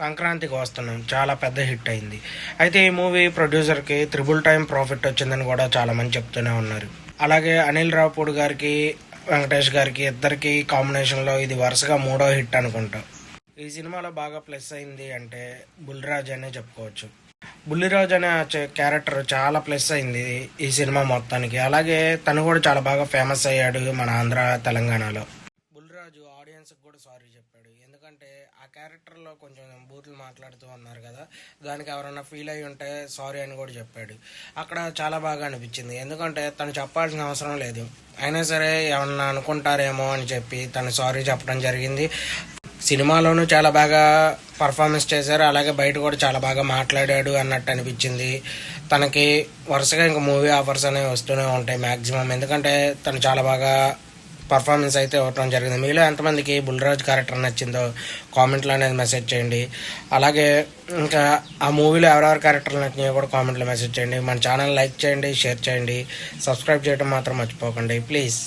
సంక్రాంతికి వస్తున్నాం చాలా పెద్ద హిట్ అయింది. అయితే ఈ మూవీ ప్రొడ్యూసర్కి త్రిబుల్ టైం ప్రాఫిట్ వచ్చిందని కూడా చాలామంది చెప్తూనే ఉన్నారు. అలాగే అనిల్ రావుపూడి గారికి, వెంకటేష్ గారికి ఇద్దరికి కాంబినేషన్లో ఇది వరుసగా మూడో హిట్ అనుకుంటా. ఈ సినిమాలో బాగా ప్లస్ అయింది అంటే బుల్లిరాజ్ అనే చెప్పుకోవచ్చు. బుల్లిరాజ్ అనే క్యారెక్టర్ చాలా ప్లస్ అయింది ఈ సినిమా మొత్తానికి. అలాగే తను కూడా చాలా బాగా ఫేమస్ అయ్యాడు మన ఆంధ్ర తెలంగాణలో. బుల్లిరాజు ఆడియన్స్కి కూడా సారీ చెప్పాడు. ఎందుకంటే ఆ క్యారెక్టర్లో కొంచెం బూతులు మాట్లాడుతూ ఉన్నారు కదా, దానికి ఎవరైనా ఫీల్ అయ్యి ఉంటే సారీ అని కూడా చెప్పాడు. అక్కడ చాలా బాగా అనిపించింది. ఎందుకంటే తను చెప్పాల్సిన అవసరం లేదు, అయినా సరే ఏమన్నా అనుకుంటారేమో అని చెప్పి తను సారీ చెప్పడం జరిగింది. సినిమాలోనూ చాలా బాగా పర్ఫార్మెన్స్ చేశారు. అలాగే బయట కూడా చాలా బాగా మాట్లాడాడు అన్నట్టు అనిపించింది. తనకి వరుసగా ఇంకా మూవీ ఆఫర్స్ అనేవి వస్తూనే ఉంటాయి మ్యాక్సిమం. ఎందుకంటే తను చాలా బాగా పర్ఫార్మెన్స్ అయితే ఇవ్వటం జరిగింది. మీలో ఎంతమందికి బుల్లిరాజ్ క్యారెక్టర్ నచ్చిందో కామెంట్లో అనేది మెసేజ్ చేయండి. అలాగే ఇంకా ఆ మూవీలో ఎవరెవరి క్యారెక్టర్లు నచ్చినాయో కూడా కామెంట్లో మెసేజ్ చేయండి. మన ఛానల్ లైక్ చేయండి, షేర్ చేయండి, సబ్స్క్రైబ్ చేయడం మాత్రం మర్చిపోకండి ప్లీజ్.